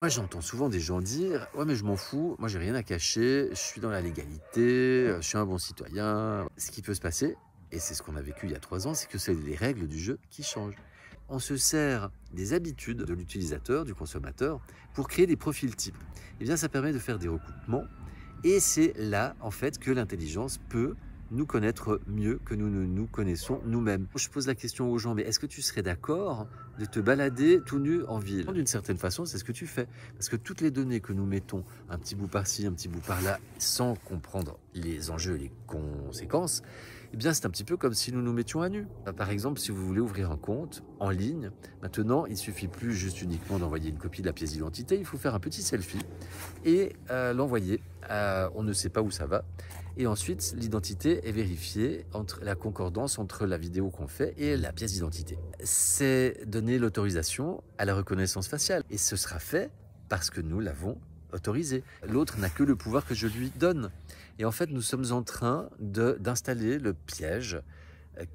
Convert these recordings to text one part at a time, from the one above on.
Moi, j'entends souvent des gens dire: «Ouais, mais je m'en fous, moi j'ai rien à cacher, je suis dans la légalité, je suis un bon citoyen». Ce qui peut se passer, et c'est ce qu'on a vécu il y a 3 ans, c'est que c'est les règles du jeu qui changent. On se sert des habitudes de l'utilisateur, du consommateur, pour créer des profils types. Eh bien, ça permet de faire des recoupements, et c'est là, en fait, que l'intelligence peut nous connaître mieux que nous ne nous connaissons nous-mêmes. Je pose la question aux gens: mais est-ce que tu serais d'accord de te balader tout nu en ville? D'une certaine façon, c'est ce que tu fais. Parce que toutes les données que nous mettons, un petit bout par-ci, un petit bout par-là, sans comprendre les enjeux et les conséquences, eh bien, c'est un petit peu comme si nous nous mettions à nu. Par exemple, si vous voulez ouvrir un compte en ligne, maintenant, il suffit plus juste uniquement d'envoyer une copie de la pièce d'identité, il faut faire un petit selfie et l'envoyer. On ne sait pas où ça va. Et ensuite, l'identité est vérifiée entre la concordance entre la vidéo qu'on fait et la pièce d'identité. C'est donner l'autorisation à la reconnaissance faciale. Et ce sera fait parce que nous l'avons autorisé. L'autre n'a que le pouvoir que je lui donne. Et en fait, nous sommes en train d'installer le piège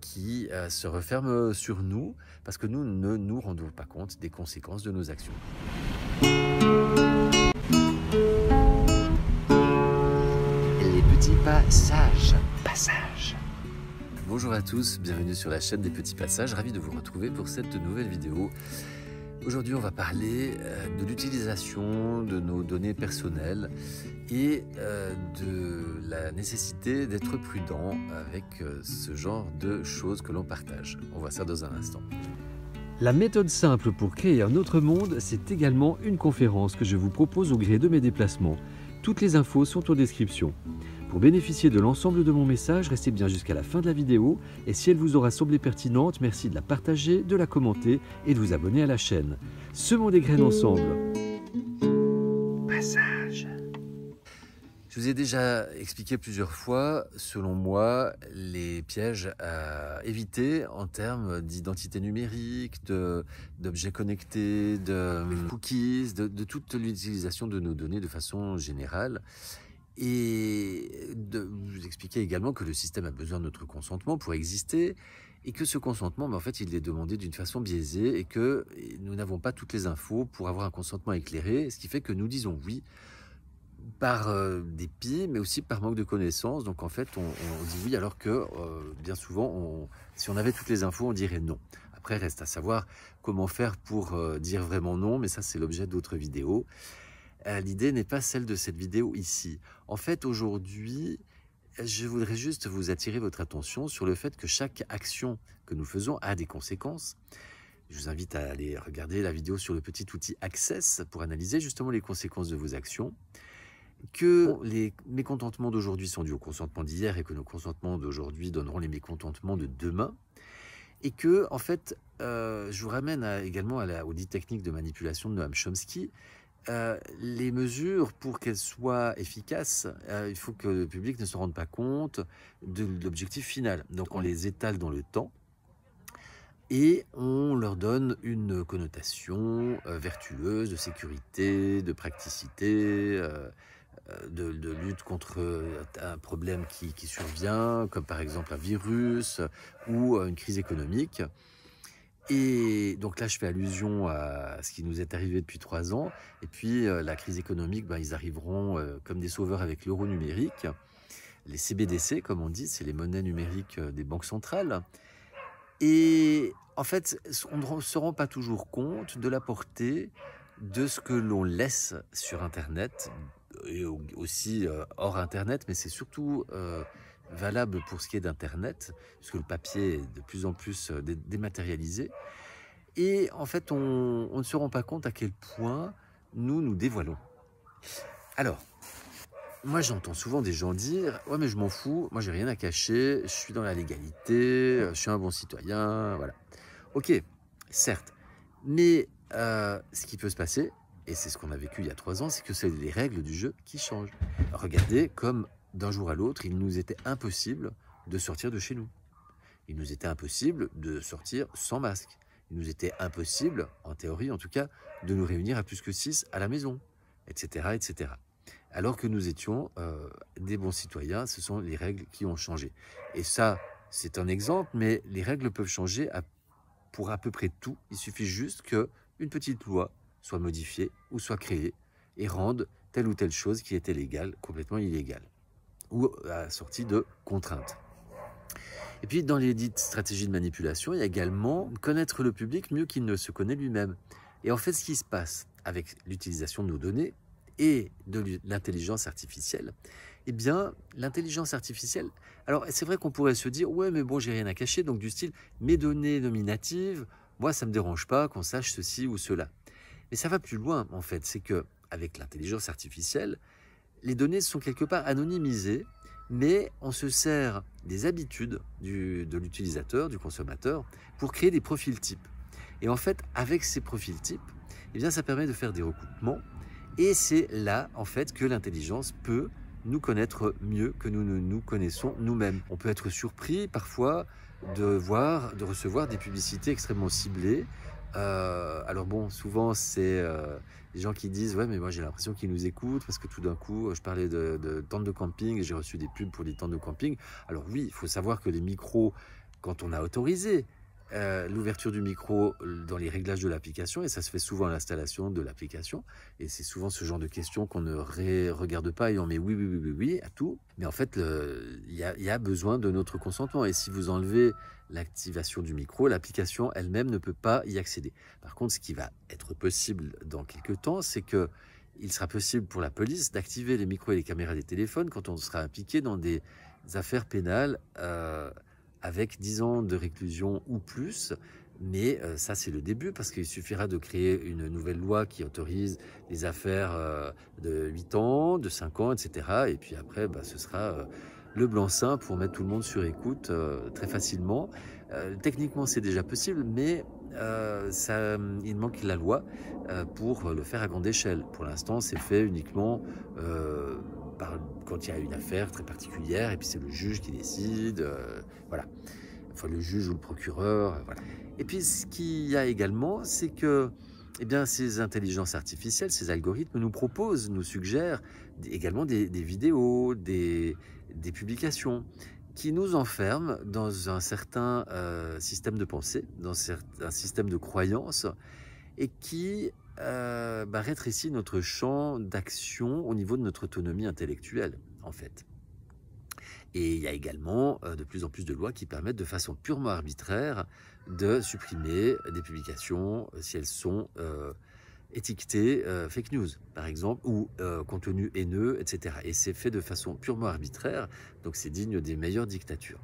qui se referme sur nous parce que nous ne nous rendons pas compte des conséquences de nos actions. Les petits passages. Bonjour à tous, bienvenue sur la chaîne des petits passages, ravi de vous retrouver pour cette nouvelle vidéo. Aujourd'hui, on va parler de l'utilisation de nos données personnelles et de la nécessité d'être prudent avec ce genre de choses que l'on partage. On voit ça dans un instant. La méthode simple pour créer un autre monde, c'est également une conférence que je vous propose au gré de mes déplacements. Toutes les infos sont en description. Pour bénéficier de l'ensemble de mon message, restez bien jusqu'à la fin de la vidéo et si elle vous aura semblé pertinente, merci de la partager, de la commenter et de vous abonner à la chaîne. Semons des graines ensemble. Passage. Je vous ai déjà expliqué plusieurs fois, selon moi, les pièges à éviter en termes d'identité numérique, d'objets connectés, de cookies, de toute l'utilisation de nos données de façon générale. Et de vous expliquer également que le système a besoin de notre consentement pour exister et que ce consentement, en fait, il est demandé d'une façon biaisée et que nous n'avons pas toutes les infos pour avoir un consentement éclairé, ce qui fait que nous disons oui par dépit, mais aussi par manque de connaissances. Donc en fait, on dit oui alors que bien souvent, si on avait toutes les infos, on dirait non. Après, reste à savoir comment faire pour dire vraiment non, mais ça, c'est l'objet d'autres vidéos. L'idée n'est pas celle de cette vidéo ici. En fait, aujourd'hui, je voudrais juste vous attirer votre attention sur le fait que chaque action que nous faisons a des conséquences. Je vous invite à aller regarder la vidéo sur le petit outil Access pour analyser justement les conséquences de vos actions. Que les mécontentements d'aujourd'hui sont dus au consentement d'hier et que nos consentements d'aujourd'hui donneront les mécontentements de demain. Et que, en fait, je vous ramène également aux 10 techniques de manipulation de Noam Chomsky. Les mesures, pour qu'elles soient efficaces, il faut que le public ne se rende pas compte de l'objectif final. Donc on les étale dans le temps et on leur donne une connotation vertueuse, de sécurité, de praticité, de lutte contre un problème qui survient, comme par exemple un virus ou une crise économique. Et donc là, je fais allusion à ce qui nous est arrivé depuis 3 ans. Et puis, la crise économique, ils arriveront comme des sauveurs avec l'euro numérique. Les CBDC, comme on dit, c'est les monnaies numériques des banques centrales. Et en fait, on ne se rend pas toujours compte de la portée de ce que l'on laisse sur Internet, et aussi hors Internet, mais c'est surtout valable pour ce qui est d'Internet, puisque le papier est de plus en plus dématérialisé. Et en fait, on ne se rend pas compte à quel point nous dévoilons. Alors, moi j'entends souvent des gens dire « Ouais, mais je m'en fous, moi j'ai rien à cacher, je suis dans la légalité, je suis un bon citoyen, voilà. » Ok, certes, mais ce qui peut se passer, et c'est ce qu'on a vécu il y a 3 ans, c'est que c'est les règles du jeu qui changent. Regardez comme d'un jour à l'autre, il nous était impossible de sortir de chez nous. Il nous était impossible de sortir sans masque. Il nous était impossible, en théorie en tout cas, de nous réunir à plus que 6 à la maison, etc. etc. Alors que nous étions des bons citoyens, ce sont les règles qui ont changé. Et ça, c'est un exemple, mais les règles peuvent changer pour à peu près tout. Il suffit juste qu'une petite loi soit modifiée ou soit créée et rende telle ou telle chose qui était légale, complètement illégale ou assortie de contraintes. Et puis dans les dites stratégies de manipulation, il y a également connaître le public mieux qu'il ne se connaît lui-même. Et en fait, ce qui se passe avec l'utilisation de nos données et de l'intelligence artificielle, eh bien, l'intelligence artificielle, alors c'est vrai qu'on pourrait se dire, ouais, mais bon, j'ai rien à cacher, donc du style, mes données nominatives, moi, ça ne me dérange pas qu'on sache ceci ou cela. Mais ça va plus loin, en fait, c'est que avec l'intelligence artificielle, les données sont quelque part anonymisées, mais on se sert des habitudes de l'utilisateur, du consommateur, pour créer des profils types. Et en fait, avec ces profils types, eh bien, ça permet de faire des recoupements. Et c'est là, en fait, que l'intelligence peut nous connaître mieux que nous ne nous connaissons nous-mêmes. On peut être surpris parfois de recevoir des publicités extrêmement ciblées. Alors bon, souvent c'est des gens qui disent « Ouais, mais moi j'ai l'impression qu'ils nous écoutent parce que tout d'un coup, je parlais de tentes de camping et j'ai reçu des pubs pour des tentes de camping. » Alors oui, il faut savoir que les micros, quand on a autorisé l'ouverture du micro dans les réglages de l'application, et ça se fait souvent à l'installation de l'application, et c'est souvent ce genre de questions qu'on ne regarde pas et on met oui, oui, oui, oui, oui à tout. Mais en fait, il y a besoin de notre consentement. Et si vous enlevez l'activation du micro, l'application elle-même ne peut pas y accéder. Par contre, ce qui va être possible dans quelques temps, c'est que il sera possible pour la police d'activer les micros et les caméras des téléphones quand on sera impliqué dans des affaires pénales avec 10 ans de réclusion ou plus. Mais ça, c'est le début, parce qu'il suffira de créer une nouvelle loi qui autorise les affaires de 8 ans, de 5 ans, etc. Et puis après, ce sera le blanc-seing pour mettre tout le monde sur écoute très facilement. Techniquement, c'est déjà possible, mais il manque la loi pour le faire à grande échelle. Pour l'instant, c'est fait uniquement quand il y a une affaire très particulière, et puis c'est le juge qui décide, voilà. Enfin, le juge ou le procureur, voilà. Et puis, ce qu'il y a également, c'est que eh bien, ces intelligences artificielles, ces algorithmes nous proposent, nous suggèrent également des vidéos, des publications qui nous enferment dans un certain système de pensée, dans un système de croyances, et qui rétrécit notre champ d'action au niveau de notre autonomie intellectuelle, en fait. Et il y a également de plus en plus de lois qui permettent de façon purement arbitraire de supprimer des publications si elles sont étiquetées fake news, par exemple, ou contenu haineux, etc. Et c'est fait de façon purement arbitraire, donc c'est digne des meilleures dictatures.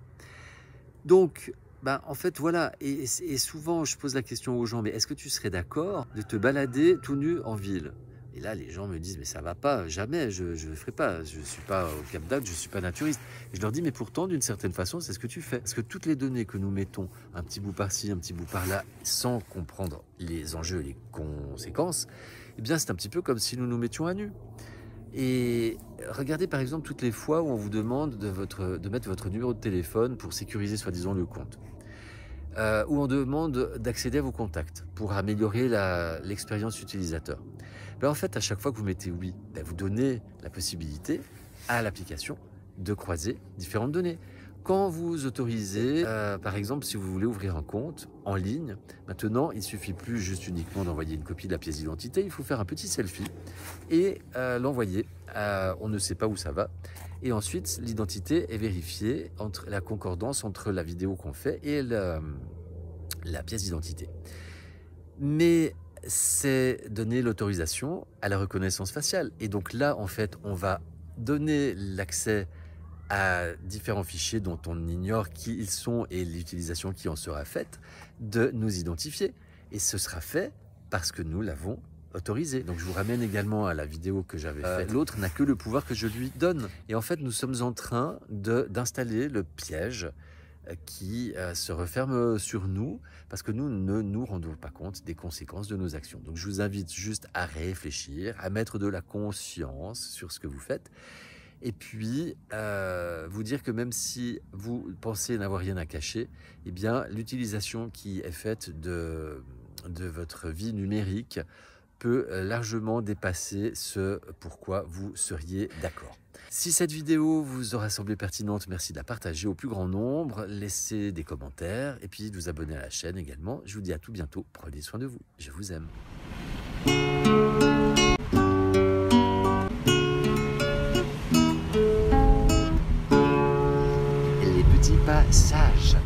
Donc, en fait, voilà, et souvent je pose la question aux gens, mais est-ce que tu serais d'accord de te balader tout nu en ville ? Et là, les gens me disent, mais ça va pas, jamais, je ne le ferai pas, je ne suis pas au Cap d'Agde, je ne suis pas naturiste. Et je leur dis, mais pourtant, d'une certaine façon, c'est ce que tu fais. Parce que toutes les données que nous mettons, un petit bout par-ci, un petit bout par-là, sans comprendre les enjeux et les conséquences, eh bien, c'est un petit peu comme si nous nous mettions à nu. Et regardez par exemple toutes les fois où on vous demande de mettre votre numéro de téléphone pour sécuriser soi-disant le compte. Où on demande d'accéder à vos contacts pour améliorer l'expérience utilisateur. En fait, à chaque fois que vous mettez oui, vous donnez la possibilité à l'application de croiser différentes données. Quand vous autorisez, par exemple, si vous voulez ouvrir un compte en ligne, maintenant, il ne suffit plus juste uniquement d'envoyer une copie de la pièce d'identité, il faut faire un petit selfie et l'envoyer. On ne sait pas où ça va. Et ensuite, l'identité est vérifiée entre la concordance entre la vidéo qu'on fait et la pièce d'identité. Mais c'est donner l'autorisation à la reconnaissance faciale. Et donc là, en fait, on va donner l'accès à différents fichiers dont on ignore qui ils sont et l'utilisation qui en sera faite, de nous identifier. Et ce sera fait parce que nous l'avons autorisé. Donc je vous ramène également à la vidéo que j'avais faite. L'autre n'a que le pouvoir que je lui donne. Et en fait, nous sommes en train d'installer le piège qui se referme sur nous parce que nous ne nous rendons pas compte des conséquences de nos actions. Donc je vous invite juste à réfléchir, à mettre de la conscience sur ce que vous faites. Et puis, vous dire que même si vous pensez n'avoir rien à cacher, eh bien, l'utilisation qui est faite de votre vie numérique peut largement dépasser ce pourquoi vous seriez d'accord. Si cette vidéo vous aura semblé pertinente, merci de la partager au plus grand nombre, laissez des commentaires et puis de vous abonner à la chaîne également. Je vous dis à tout bientôt, prenez soin de vous, je vous aime. Les petits passages.